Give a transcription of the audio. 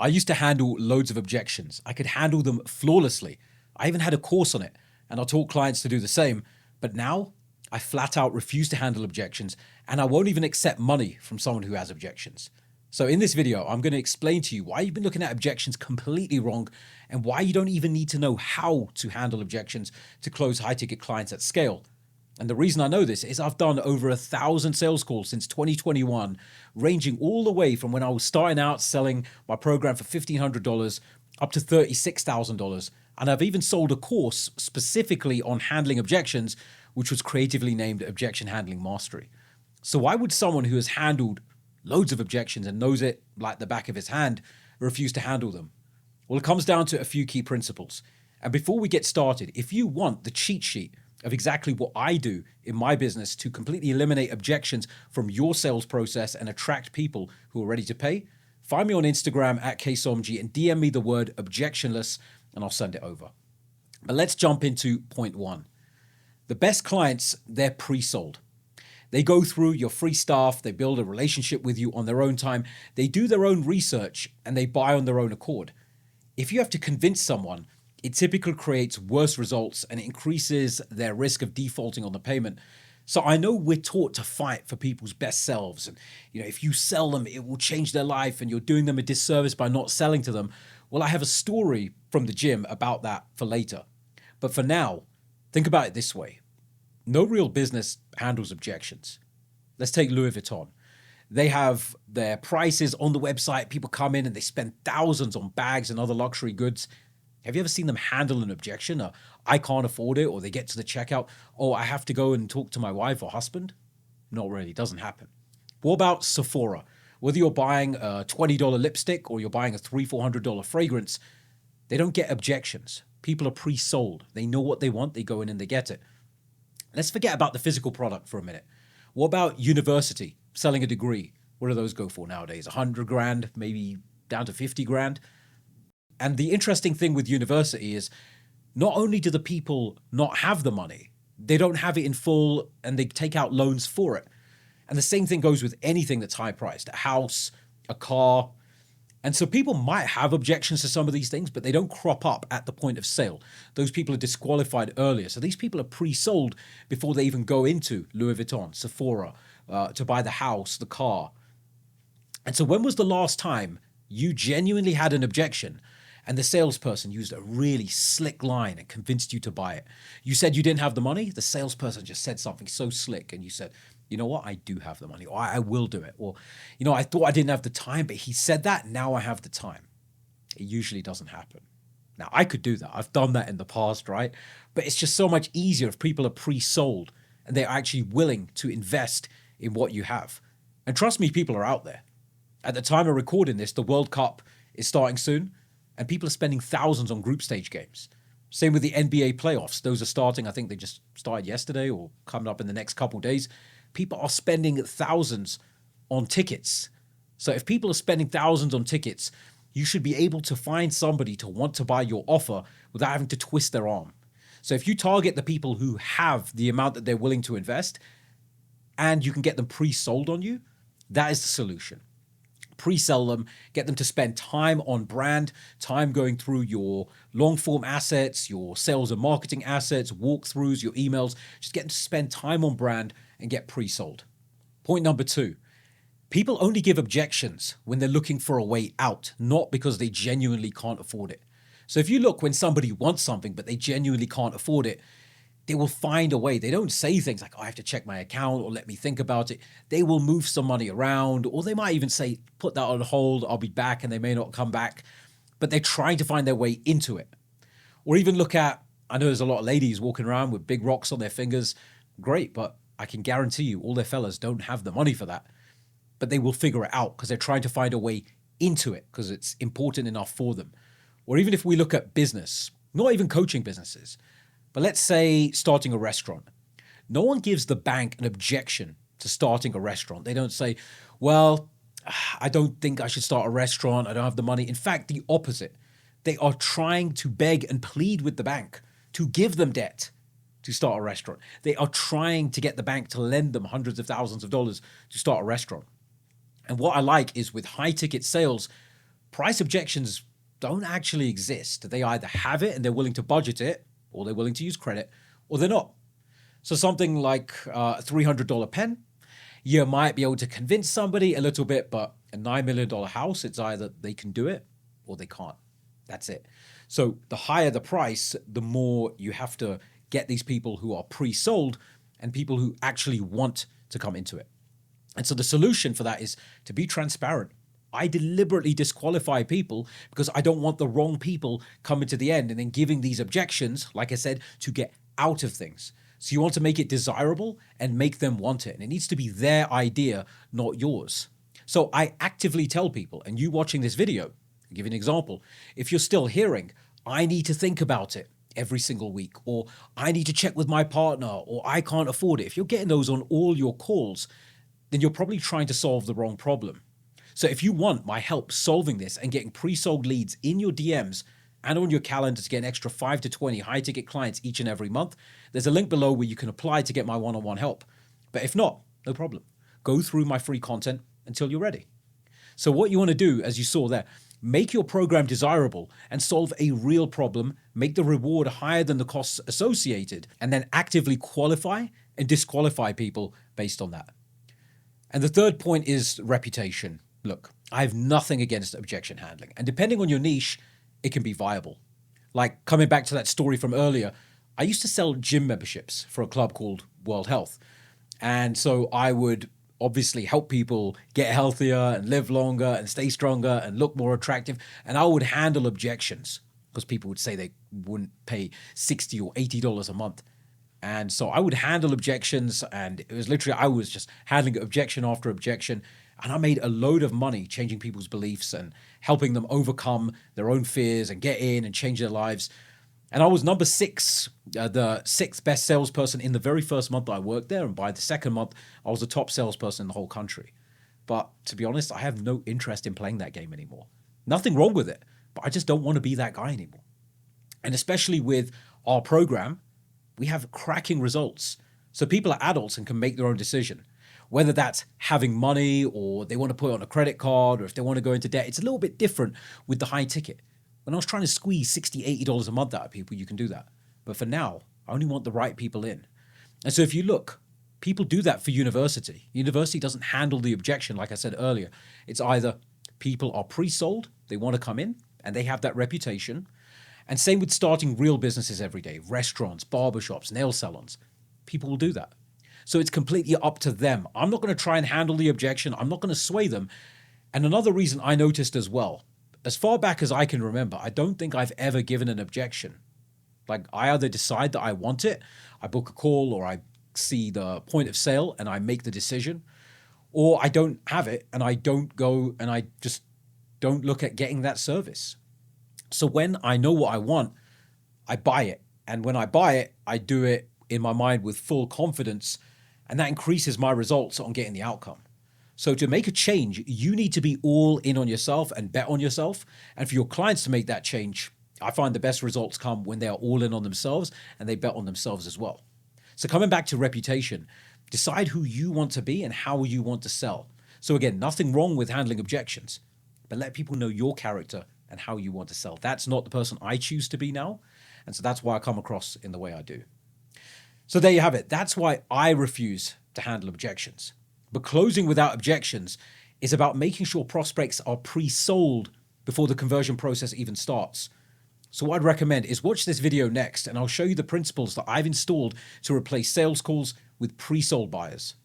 I used to handle loads of objections. I could handle them flawlessly. I even had a course on it, and I taught clients to do the same. But now, I flat out refuse to handle objections, and I won't even accept money from someone who has objections. So in this video, I'm going to explain to you why you've been looking at objections completely wrong and why you don't even need to know how to handle objections to close high-ticket clients at scale. And the reason I know this is I've done over 1,000 sales calls since 2021, ranging all the way from when I was starting out selling my program for $1,500 up to $36,000. And I've even sold a course specifically on handling objections, which was creatively named Objection Handling Mastery. So why would someone who has handled loads of objections and knows it like the back of his hand refuse to handle them? Well, it comes down to a few key principles. And before we get started, if you want the cheat sheet of exactly what I do in my business to completely eliminate objections from your sales process and attract people who are ready to pay, find me on Instagram at ksomji and DM me the word objectionless and I'll send it over. But let's jump into point one. The best clients, they're pre-sold. They go through your free stuff, they build a relationship with you on their own time, they do their own research, and they buy on their own accord. If you have to convince someone, it typically creates worse results and it increases their risk of defaulting on the payment. So I know we're taught to fight for people's best selves. And if you sell them, it will change their life and you're doing them a disservice by not selling to them. Well, I have a story from the gym about that for later. But for now, think about it this way. No real business handles objections. Let's take Louis Vuitton. They have their prices on the website. People come in and they spend thousands on bags and other luxury goods. Have you ever seen them handle an objection? I can't afford it, or they get to the checkout, oh, I have to go and talk to my wife or husband? Not really, doesn't happen. What about Sephora? Whether you're buying a $20 lipstick or you're buying a $300-400 fragrance, they don't get objections. People are pre-sold. They know what they want, they go in and they get it. Let's forget about the physical product for a minute. What about university, selling a degree? What do those go for nowadays? 100 grand, maybe down to 50 grand? And the interesting thing with university is not only do the people not have the money, they don't have it in full and they take out loans for it. And the same thing goes with anything that's high priced, a house, a car. And so people might have objections to some of these things, but they don't crop up at the point of sale. Those people are disqualified earlier. So these people are pre-sold before they even go into Louis Vuitton, Sephora, to buy the house, the car. And so when was the last time you genuinely had an objection and the salesperson used a really slick line and convinced you to buy it? You said you didn't have the money. The salesperson just said something so slick and you said, you know what, I do have the money, or I will do it. Or, I thought I didn't have the time, but he said that, now I have the time. It usually doesn't happen. Now, I could do that. I've done that in the past, right? But it's just so much easier if people are pre-sold and they're actually willing to invest in what you have. And trust me, people are out there. At the time of recording this, the World Cup is starting soon, and people are spending thousands on group stage games. Same with the NBA playoffs. Those are starting. I think they just started yesterday or coming up in the next couple of days. People are spending thousands on tickets. So if people are spending thousands on tickets, you should be able to find somebody to want to buy your offer without having to twist their arm. So if you target the people who have the amount that they're willing to invest and you can get them pre-sold on you, that is the solution. Pre-sell them, get them to spend time on brand, time going through your long-form assets, your sales and marketing assets, walkthroughs, your emails. Just get them to spend time on brand and get pre-sold. Point number two, people only give objections when they're looking for a way out, not because they genuinely can't afford it. So if you look when somebody wants something but they genuinely can't afford it, they will find a way. They don't say things like, oh, I have to check my account or let me think about it. They will move some money around, or they might even say, put that on hold, I'll be back, and they may not come back. But they're trying to find their way into it. Or even look at, I know there's a lot of ladies walking around with big rocks on their fingers. Great, but I can guarantee you all their fellas don't have the money for that. But they will figure it out because they're trying to find a way into it because it's important enough for them. Or even if we look at business, not even coaching businesses, but let's say starting a restaurant. No one gives the bank an objection to starting a restaurant. They don't say, well, I don't think I should start a restaurant. I don't have the money. In fact, the opposite. They are trying to beg and plead with the bank to give them debt to start a restaurant. They are trying to get the bank to lend them hundreds of thousands of dollars to start a restaurant. And what I like is with high ticket sales, price objections don't actually exist. They either have it and they're willing to budget it, or they're willing to use credit, or they're not. So something like a $300 pen, you might be able to convince somebody a little bit, but a $9 million house, it's either they can do it or they can't. That's it. So the higher the price, the more you have to get these people who are pre-sold and people who actually want to come into it. And so the solution for that is to be transparent. I deliberately disqualify people because I don't want the wrong people coming to the end and then giving these objections, like I said, to get out of things. So you want to make it desirable and make them want it. And it needs to be their idea, not yours. So I actively tell people, and you watching this video, I'll give you an example. If you're still hearing, I need to think about it every single week, or I need to check with my partner, or I can't afford it. If you're getting those on all your calls, then you're probably trying to solve the wrong problem. So if you want my help solving this and getting pre-sold leads in your DMs and on your calendar to get an extra 5 to 20 high-ticket clients each and every month, there's a link below where you can apply to get my one-on-one help. But if not, no problem. Go through my free content until you're ready. So what you want to do, as you saw there, make your program desirable and solve a real problem, make the reward higher than the costs associated, and then actively qualify and disqualify people based on that. And the third point is reputation. Look, I have nothing against objection handling. And depending on your niche, it can be viable. Like coming back to that story from earlier, I used to sell gym memberships for a club called World Health. And so I would obviously help people get healthier and live longer and stay stronger and look more attractive. And I would handle objections because people would say they wouldn't pay $60 or $80 a month. And so I would handle objections, and it was literally, I was just handling objection after objection. And I made a load of money changing people's beliefs and helping them overcome their own fears and get in and change their lives. And I was number 6, the 6th best salesperson in the very first month I worked there. And by the second month, I was the top salesperson in the whole country. But to be honest, I have no interest in playing that game anymore. Nothing wrong with it, but I just don't want to be that guy anymore. And especially with our program, we have cracking results. So people are adults and can make their own decision. Whether that's having money or they want to put it on a credit card or if they want to go into debt, it's a little bit different with the high ticket. When I was trying to squeeze $60, $80 a month out of people, you can do that. But for now, I only want the right people in. And so if you look, people do that for university. University doesn't handle the objection, like I said earlier. It's either people are pre-sold, they want to come in, and they have that reputation. And same with starting real businesses every day, restaurants, barbershops, nail salons. People will do that. So it's completely up to them. I'm not going to try and handle the objection. I'm not going to sway them. And another reason I noticed as well, as far back as I can remember, I don't think I've ever given an objection. Like I either decide that I want it, I book a call, or I see the point of sale and I make the decision, or I don't have it and I don't go and I just don't look at getting that service. So when I know what I want, I buy it. And when I buy it, I do it in my mind with full confidence, and that increases my results on getting the outcome. So to make a change, you need to be all in on yourself and bet on yourself. And for your clients to make that change, I find the best results come when they are all in on themselves and they bet on themselves as well. So coming back to reputation, decide who you want to be and how you want to sell. So again, nothing wrong with handling objections, but let people know your character and how you want to sell. That's not the person I choose to be now. And so that's why I come across in the way I do. So there you have it. That's why I refuse to handle objections. But closing without objections is about making sure prospects are pre-sold before the conversion process even starts. So what I'd recommend is watch this video next, and I'll show you the principles that I've installed to replace sales calls with pre-sold buyers.